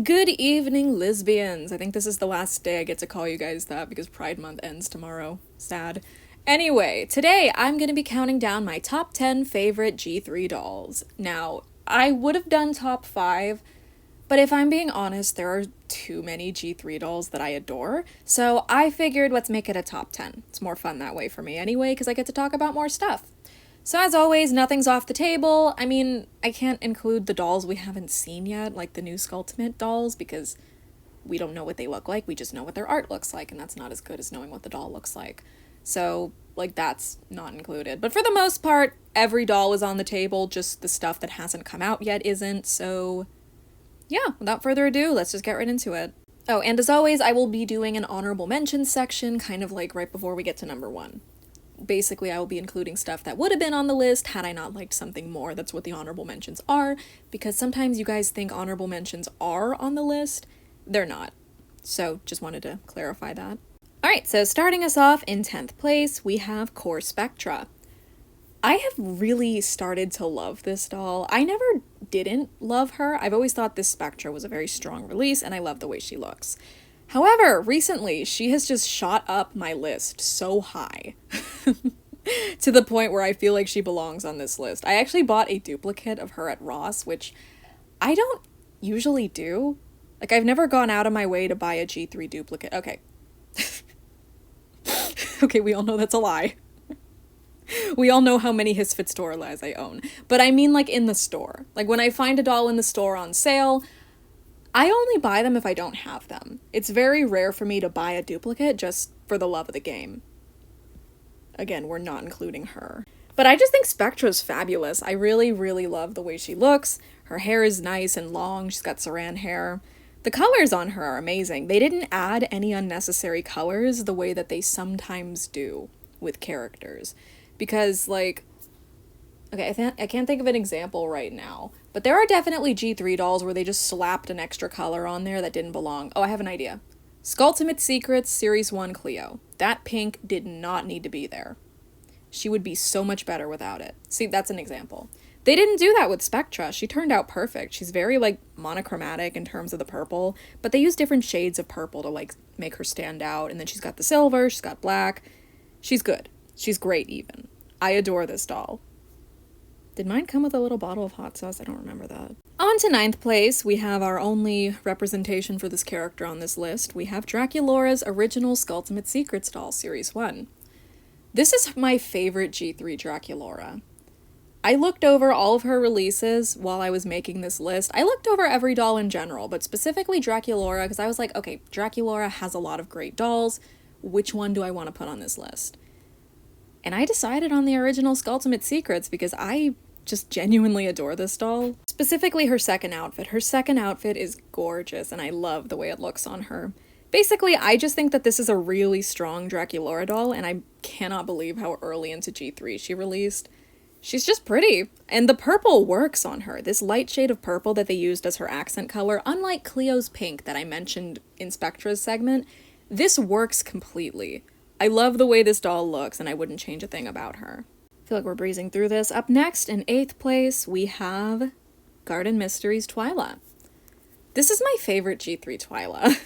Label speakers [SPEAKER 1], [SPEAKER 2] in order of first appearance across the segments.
[SPEAKER 1] Good evening, lesbians. I think this is the last day I get to call you guys that because Pride Month ends tomorrow. Sad. Anyway, today I'm going to be counting down my top 10 favorite G3 dolls. Now, I would have done top 5, but if I'm being honest, there are too many G3 dolls that I adore, so I figured let's make it a top 10. It's more fun that way for me anyway, because I get to talk about more stuff. So as always, nothing's off the table. I mean, I can't include the dolls we haven't seen yet, like the new Skulltimate dolls, because we don't know what they look like, we just know what their art looks like, and that's not as good as knowing what the doll looks like. So, like, that's not included. But for the most part, every doll is on the table, just the stuff that hasn't come out yet isn't, so yeah, without further ado, let's just get right into it. Oh, and as always, I will be doing an honorable mention section, kind of like right before we get to number 1. Basically, I will be including stuff that would have been on the list had I not liked something more. That's what the honorable mentions are, because sometimes you guys think honorable mentions are on the list. They're not. So, just wanted to clarify that. Alright, so starting us off in 10th place, we have Core Spectra. I have really started to love this doll. I never didn't love her. I've always thought this Spectra was a very strong release, and I love the way she looks. However, recently, she has just shot up my list so high to the point where I feel like she belongs on this list. I actually bought a duplicate of her at Ross, which I don't usually do. Like, I've never gone out of my way to buy a G3 duplicate. Okay. Okay, we all know that's a lie. We all know how many His Fit store lies I own. But I mean, like, in the store. Like, when I find a doll in the store on sale, I only buy them if I don't have them. It's very rare for me to buy a duplicate just for the love of the game. Again, we're not including her. But I just think Spectra's fabulous. I really, really love the way she looks. Her hair is nice and long. She's got saran hair. The colors on her are amazing. They didn't add any unnecessary colors the way that they sometimes do with characters. Because, like, okay, I can't think of an example right now, but there are definitely G3 dolls where they just slapped an extra color on there that didn't belong. Oh, I have an idea. Skulltimate Secrets Series 1 Cleo. That pink did not need to be there. She would be so much better without it. See, that's an example. They didn't do that with Spectra. She turned out perfect. She's very, like, monochromatic in terms of the purple, but they use different shades of purple to, like, make her stand out, and then she's got the silver, she's got black. She's good. She's great, even. I adore this doll. Did mine come with a little bottle of hot sauce? I don't remember that. On to 9th place, we have our only representation for this character on this list. We have Draculaura's original Skulltimate Secrets doll, Series 1. This is my favorite G3 Draculaura. I looked over all of her releases while I was making this list. I looked over every doll in general, but specifically Draculaura, because I was like, okay, Draculaura has a lot of great dolls. Which one do I want to put on this list? And I decided on the original Skulltimate Secrets because I just genuinely adore this doll. Specifically her second outfit. Her second outfit is gorgeous, and I love the way it looks on her. Basically, I just think that this is a really strong Draculaura doll, and I cannot believe how early into G3 she released. She's just pretty, and the purple works on her. This light shade of purple that they used as her accent color, unlike Cleo's pink that I mentioned in Spectra's segment, this works completely. I love the way this doll looks, and I wouldn't change a thing about her. I feel like we're breezing through this. Up next, in 8th place, we have Garden Mysteries Twilight. This is my favorite G3 Twilight.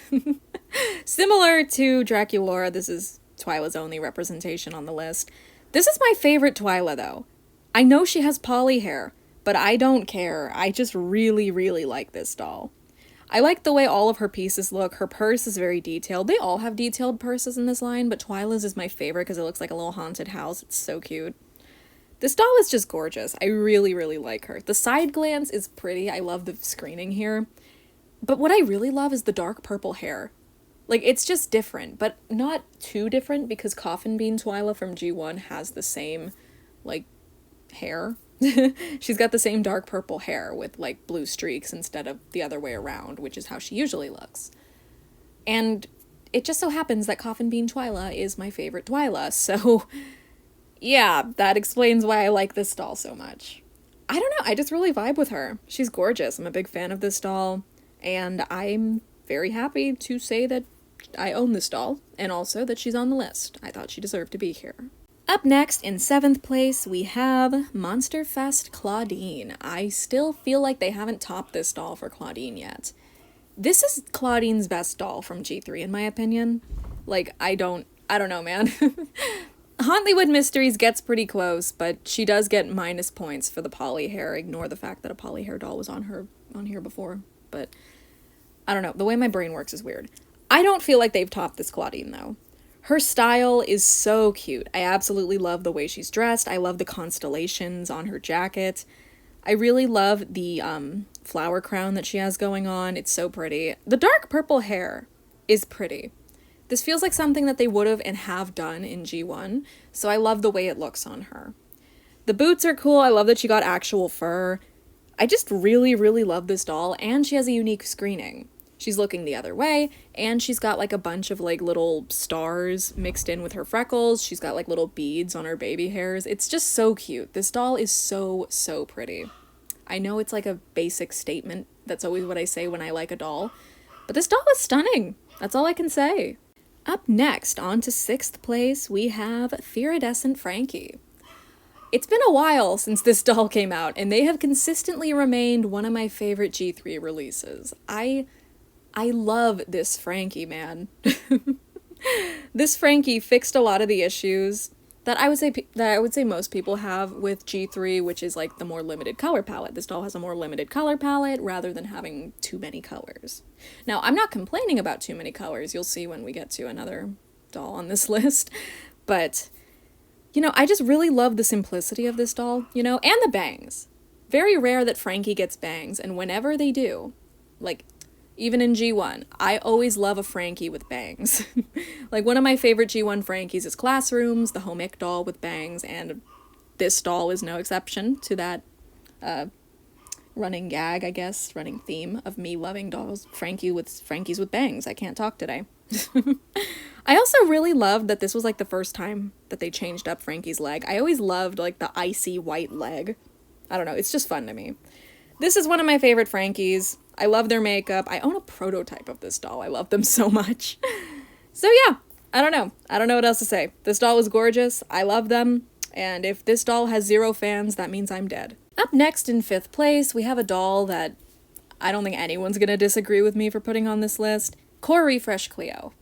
[SPEAKER 1] Similar to Draculaura, this is Twilight's only representation on the list. This is my favorite Twilight, though. I know she has poly hair, but I don't care. I just really, really like this doll. I like the way all of her pieces look. Her purse is very detailed. They all have detailed purses in this line, but Twilight's is my favorite because it looks like a little haunted house. It's so cute. This doll is just gorgeous. I really, really like her. The side glance is pretty. I love the screening here. But what I really love is the dark purple hair. Like, it's just different, but not too different because Coffin Bean Twilight from G1 has the same, like, hair. She's got the same dark purple hair with, like, blue streaks instead of the other way around, which is how she usually looks. And it just so happens that Coffin Bean Twilight is my favorite Twilight, so yeah, that explains why I like this doll so much. I don't know, I just really vibe with her. She's gorgeous. I'm a big fan of this doll, and I'm very happy to say that I own this doll, and also that she's on the list. I thought she deserved to be here. Up next, in 7th place, we have Monster Fest Claudine. I still feel like they haven't topped this doll for Claudine yet. This is Claudine's best doll from G3 in my opinion. Like, I don't know, man. Hauntlywood Mysteries gets pretty close, but she does get minus points for the poly hair. Ignore the fact that a poly hair doll was on here before. But I don't know. The way my brain works is weird. I don't feel like they've topped this Claudine, though. Her style is so cute. I absolutely love the way she's dressed. I love the constellations on her jacket. I really love the flower crown that she has going on. It's so pretty. The dark purple hair is pretty. This feels like something that they would have and have done in G1, so I love the way it looks on her. The boots are cool. I love that she got actual fur. I just really, really love this doll, and she has a unique screening. She's looking the other way, and she's got like a bunch of like little stars mixed in with her freckles. She's got like little beads on her baby hairs. It's just so cute. This doll is so, so pretty. I know it's like a basic statement. That's always what I say when I like a doll. But this doll is stunning. That's all I can say. Up next, on to 6th place, we have Fidescent Frankie. It's been a while since this doll came out, and they have consistently remained one of my favorite G3 releases. I love this Frankie, man. This Frankie fixed a lot of the issues that I would say most people have with G3, which is like the more limited color palette. This doll has a more limited color palette rather than having too many colors. Now, I'm not complaining about too many colors. You'll see when we get to another doll on this list. But, you know, I just really love the simplicity of this doll, you know, and the bangs. Very rare that Frankie gets bangs, and whenever they do, like, even in G1, I always love a Frankie with bangs. Like, one of my favorite G1 Frankies is Classrooms, the home ec doll with bangs, and this doll is no exception to that running gag, I guess, running theme of me loving dolls, Frankies with bangs. I can't talk today. I also really loved that this was, like, the first time that they changed up Frankie's leg. I always loved, like, the icy white leg. I don't know, it's just fun to me. This is one of my favorite Frankies. I love their makeup. I own a prototype of this doll. I love them so much. So yeah, I don't know. I don't know what else to say. This doll is gorgeous. I love them. And if this doll has 0 fans, that means I'm dead. Up next in 5th place, we have a doll that I don't think anyone's gonna disagree with me for putting on this list. Core Refresh Cleo.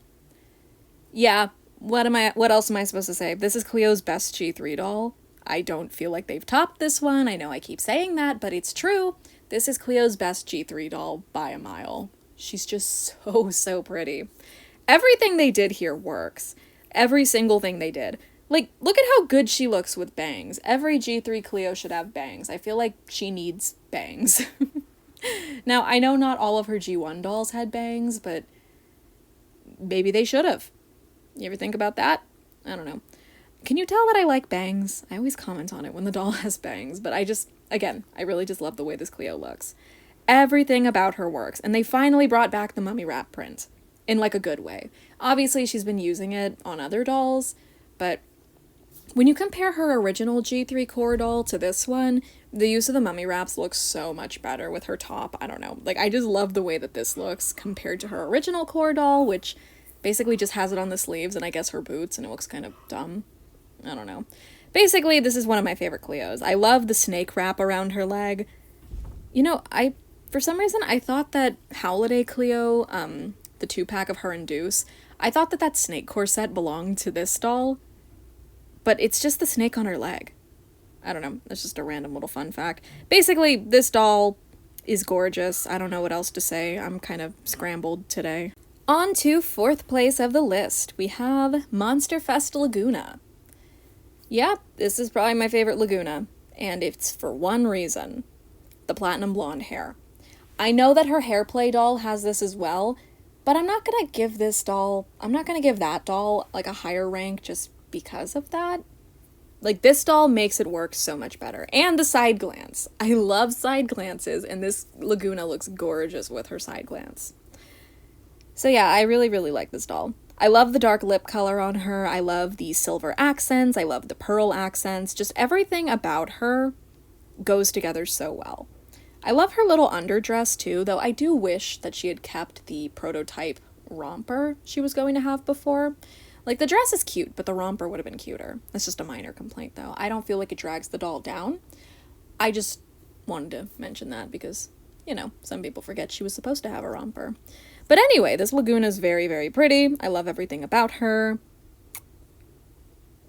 [SPEAKER 1] Yeah, what else am I supposed to say? This is Cleo's best G3 doll. I don't feel like they've topped this one. I know I keep saying that, but it's true. This is Cleo's best G3 doll by a mile. She's just so, so pretty. Everything they did here works. Every single thing they did. Like, look at how good she looks with bangs. Every G3 Cleo should have bangs. I feel like she needs bangs. Now, I know not all of her G1 dolls had bangs, but maybe they should have. You ever think about that? I don't know. Can you tell that I like bangs? I always comment on it when the doll has bangs, but I really just love the way this Cleo looks. Everything about her works, and they finally brought back the mummy wrap print, in like a good way. Obviously, she's been using it on other dolls, but when you compare her original G3 core doll to this one, the use of the mummy wraps looks so much better with her top. I don't know. Like, I just love the way that this looks compared to her original core doll, which basically just has it on the sleeves and I guess her boots, and it looks kind of dumb. I don't know. Basically, this is one of my favorite Cleos. I love the snake wrap around her leg. You know, for some reason, I thought that Holiday Cleo, the 2-pack of her and Deuce, I thought that snake corset belonged to this doll, but it's just the snake on her leg. I don't know. That's just a random little fun fact. Basically, this doll is gorgeous. I don't know what else to say. I'm kind of scrambled today. On to 4th place of the list. We have Monster Fest Lagoona. Yeah, this is probably my favorite Lagoona, and it's for one reason. The platinum blonde hair. I know that her hairplay doll has this as well, but I'm not gonna give that doll, like, a higher rank just because of that. Like, this doll makes it work so much better. And the side glance. I love side glances, and this Lagoona looks gorgeous with her side glance. So yeah, I really, really like this doll. I love the dark lip color on her, I love the silver accents, I love the pearl accents, just everything about her goes together so well. I love her little underdress too, though I do wish that she had kept the prototype romper she was going to have before. Like, the dress is cute, but the romper would have been cuter. That's just a minor complaint though. I don't feel like it drags the doll down. I just wanted to mention that because you know, some people forget she was supposed to have a romper. But anyway, this Lagoona is very, very pretty. I love everything about her.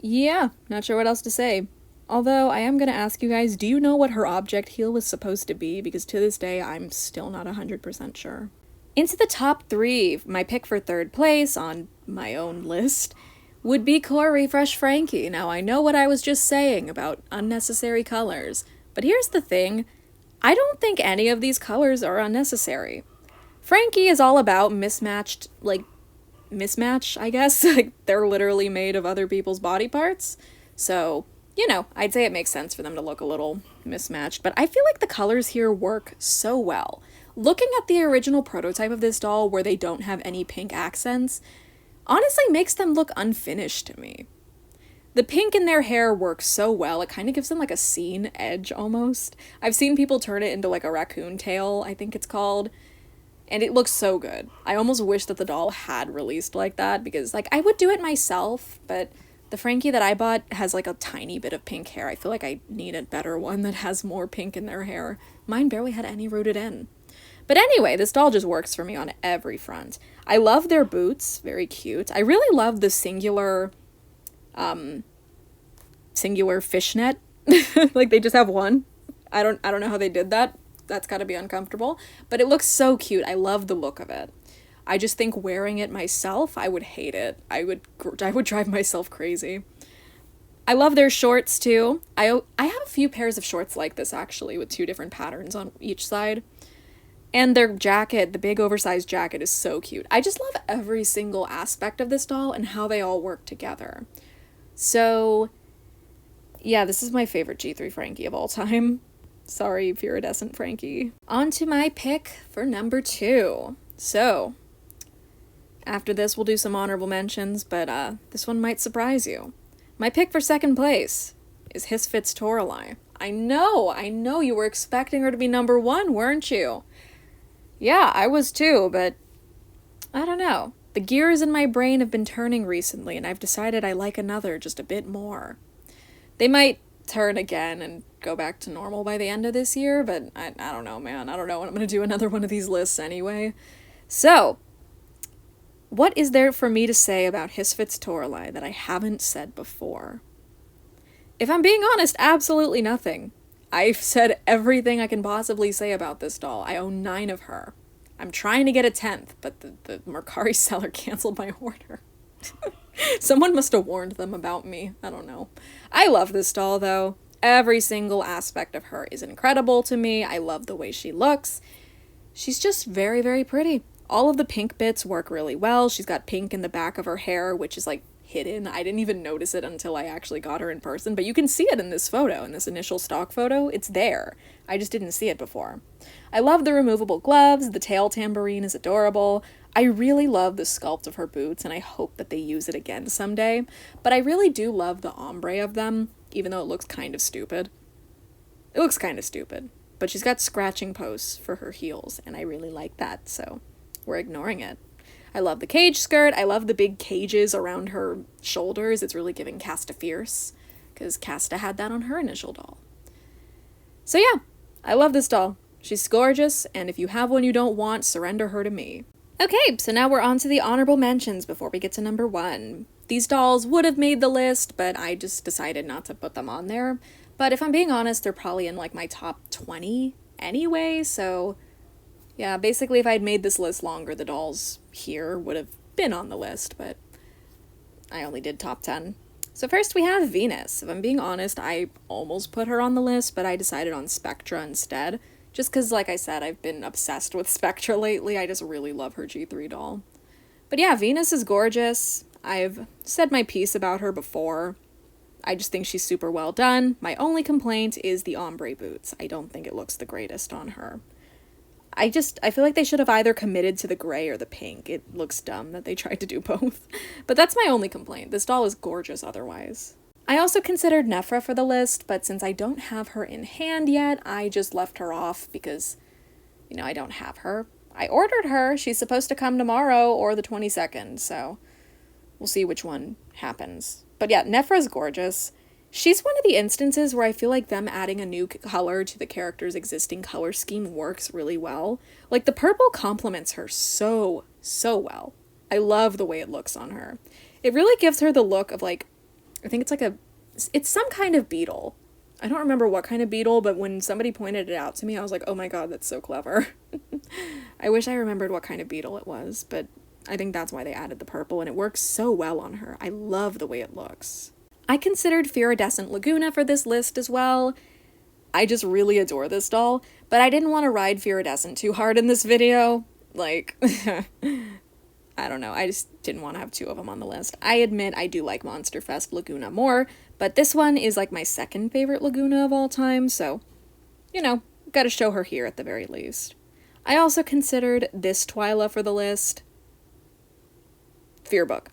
[SPEAKER 1] Yeah, not sure what else to say. Although, I am going to ask you guys, do you know what her object heel was supposed to be? Because to this day, I'm still not 100% sure. Into the top 3, my pick for 3rd place on my own list would be Core Refresh Frankie. Now, I know what I was just saying about unnecessary colors, but here's the thing. I don't think any of these colors are unnecessary. Frankie is all about mismatch, I guess. Like, they're literally made of other people's body parts. So, you know, I'd say it makes sense for them to look a little mismatched, but I feel like the colors here work so well. Looking at the original prototype of this doll where they don't have any pink accents, honestly makes them look unfinished to me. The pink in their hair works so well, it kind of gives them like a scene edge almost. I've seen people turn it into like a raccoon tail, I think it's called, and it looks so good. I almost wish that the doll had released like that, because like I would do it myself, but the Frankie that I bought has like a tiny bit of pink hair. I feel like I need a better one that has more pink in their hair. Mine barely had any rooted in. But anyway, this doll just works for me on every front. I love their boots, very cute. I really love the singular fishnet. Like they just have one. I don't know how they did that. That's gotta be uncomfortable. But it looks so cute. I love the look of it. I just think wearing it myself, I would hate it. I would drive myself crazy. I love their shorts too. I have a few pairs of shorts like this actually, with 2 different patterns on each side. And their jacket, the big oversized jacket, is so cute. I just love every single aspect of this doll and how they all work together. So, yeah, this is my favorite G3 Frankie of all time. Sorry, Fidescent Frankie. On to my pick for number 2. So, after this we'll do some honorable mentions, but this one might surprise you. My pick for 2nd place is Fidescent. I know you were expecting her to be number 1, weren't you? Yeah, I was too, but I don't know. The gears in my brain have been turning recently, and I've decided I like another just a bit more. They might turn again and go back to normal by the end of this year, but I don't know, man. I don't know when I'm going to do another one of these lists anyway. So, what is there for me to say about Fidescent that I haven't said before? If I'm being honest, absolutely nothing. I've said everything I can possibly say about this doll. I own 9 of her. I'm trying to get a 10th, but the Mercari seller canceled my order. Someone must have warned them about me. I don't know. I love this doll, though. Every single aspect of her is incredible to me. I love the way she looks. She's just very, very pretty. All of the pink bits work really well. She's got pink in the back of her hair, which is like hidden. I didn't even notice it until I actually got her in person, but you can see it in this photo, in this initial stock photo. It's there. I just didn't see it before. I love the removable gloves. The tail tambourine is adorable. I really love the sculpt of her boots, and I hope that they use it again someday. But I really do love the ombre of them, even though it looks kind of stupid. It looks kind of stupid. But she's got scratching posts for her heels, and I really like that, so we're ignoring it. I love the cage skirt. I love the big cages around her shoulders. It's really giving Casta Fierce, because Casta had that on her initial doll. So yeah, I love this doll. She's gorgeous, and if you have one you don't want, surrender her to me. Okay, so now we're on to the honorable mentions before we get to number 1. These dolls would have made the list, but I just decided not to put them on there. But if I'm being honest, they're probably in like my top 20 anyway, so yeah, basically if I'd made this list longer, the dolls here would have been on the list, but I only did top 10. So first we have Venus. If I'm being honest, I almost put her on the list, but I decided on Spectra instead. Just because, like I said, I've been obsessed with Spectra lately. I just really love her G3 doll. But yeah, Venus is gorgeous. I've said my piece about her before. I just think she's super well done. My only complaint is the ombre boots. I don't think it looks the greatest on her. I feel like they should have either committed to the gray or the pink. It looks dumb that they tried to do both. But that's my only complaint. This doll is gorgeous otherwise. I also considered Nephra for the list, but since I don't have her in hand yet, I just left her off because, I don't have her. I ordered her. She's supposed to come tomorrow or the 22nd, so we'll see which one happens. But yeah, Nephra's gorgeous. She's one of the instances where I feel like them adding a new color to the character's existing color scheme works really well. Like, the purple complements her so well. I love the way it looks on her. It really gives her the look of, like, I think it's some kind of beetle. I don't remember what kind of beetle, but when somebody pointed it out to me, I was like, oh my god, that's so clever. I wish I remembered what kind of beetle it was, but I think that's why they added the purple, and it works so well on her. I love the way it looks. I considered Fidescent Lagoona for this list as well. I just really adore this doll, but I didn't want to ride Fidescent too hard in this video. Like, I don't know, I just didn't want to have two of them on the list. I admit I do like Monster Fest Lagoona more, but this one is like my second favorite Lagoona of all time, so, you know, gotta show her here at the very least. I also considered this Twyla for the list. Fearbook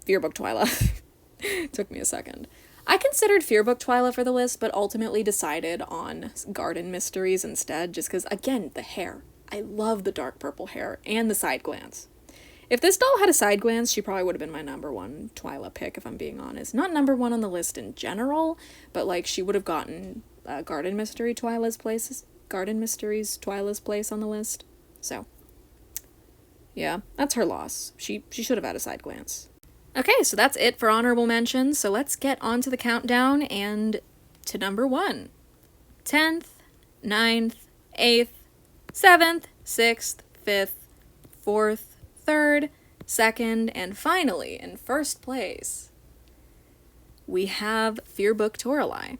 [SPEAKER 1] Twyla. Took me a second. I considered Fearbook Twyla for the list, but ultimately decided on Garden Mysteries instead, just because, again, the hair. I love the dark purple hair and the side glance. If this doll had a side glance, she probably would have been my number one Twyla pick, if I'm being honest. Not number one on the list in general, but, like, she would have gotten Garden Mysteries Twyla's place on the list. So, yeah, that's her loss. She should have had a side glance. Okay, so that's it for honorable mentions, so let's get on to the countdown and to number 1. 10th, 9th, 8th, 7th, 6th, 5th, 4th, 3rd, 2nd, and finally, in first place, we have Fearbook Toralei.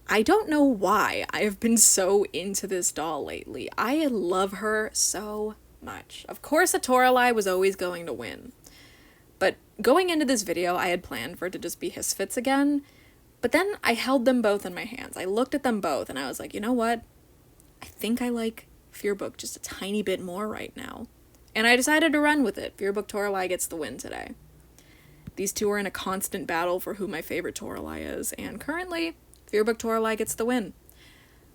[SPEAKER 1] I don't know why I have been so into this doll lately. I love her so much. Of course, a Toralei was always going to win. But going into this video, I had planned for it to just be Hisfits again, but then I held them both in my hands. I looked at them both, and I was like, you know what? I think I like Fearbook just a tiny bit more right now. And I decided to run with it. Fearbook Toralei gets the win today. These two are in a constant battle for who my favorite Toralei is, and currently, Fearbook Toralei gets the win.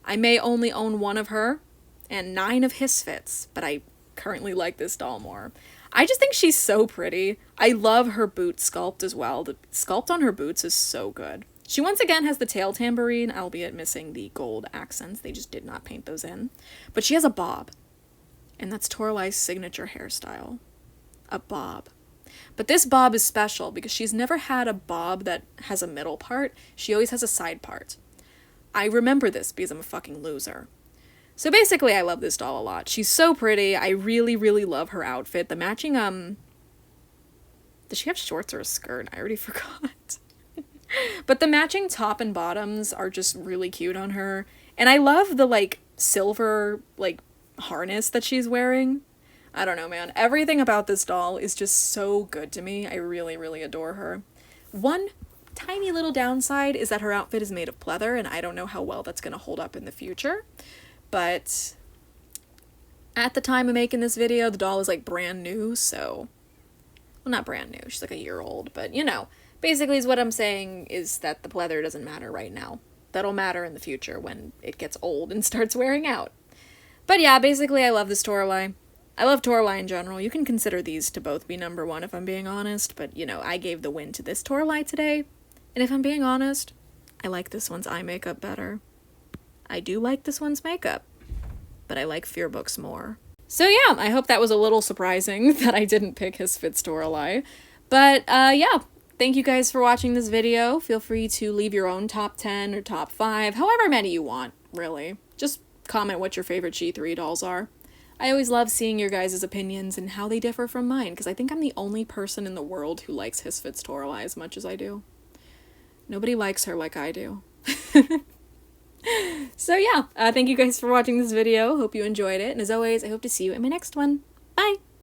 [SPEAKER 1] I may only own one of her, and 9 of Hisfits, but I currently like this doll more. I just think she's so pretty. I love her boot sculpt as well. The sculpt on her boots is so good. She once again has the tail tambourine, albeit missing the gold accents. They just did not paint those in. But she has a bob. And that's Toralei's signature hairstyle. A bob. But this bob is special because she's never had a bob that has a middle part. She always has a side part. I remember this because I'm a fucking loser. So basically, I love this doll a lot. She's so pretty. I really, really love her outfit. The matching, does she have shorts or a skirt? I already forgot. But the matching top and bottoms are just really cute on her. And I love the, like, silver, like, harness that she's wearing. I don't know, man. Everything about this doll is just so good to me. I really, really adore her. One tiny little downside is that her outfit is made of pleather, and I don't know how well that's going to hold up in the future. But at the time of making this video, the doll was like brand new, so, well, not brand new, she's like a year old, but you know, basically is what I'm saying is that the pleather doesn't matter right now. That'll matter in the future when it gets old and starts wearing out. But yeah, basically I love this Toralei. I love Toralei in general. You can consider these to both be number 1 if I'm being honest, but you know, I gave the win to this Toralei today, and if I'm being honest, I like this one's eye makeup better. I do like this one's makeup, but I like Fearbook's more. So yeah, I hope that was a little surprising that I didn't pick Hisfits Toralei. But yeah, thank you guys for watching this video. Feel free to leave your own top 10 or top 5, however many you want, really. Just comment what your favorite G3 dolls are. I always love seeing your guys' opinions and how they differ from mine, because I think I'm the only person in the world who likes Hisfits Toralei as much as I do. Nobody likes her like I do. So yeah, thank you guys for watching this video. Hope you enjoyed it, and as always, I hope to see you in my next one.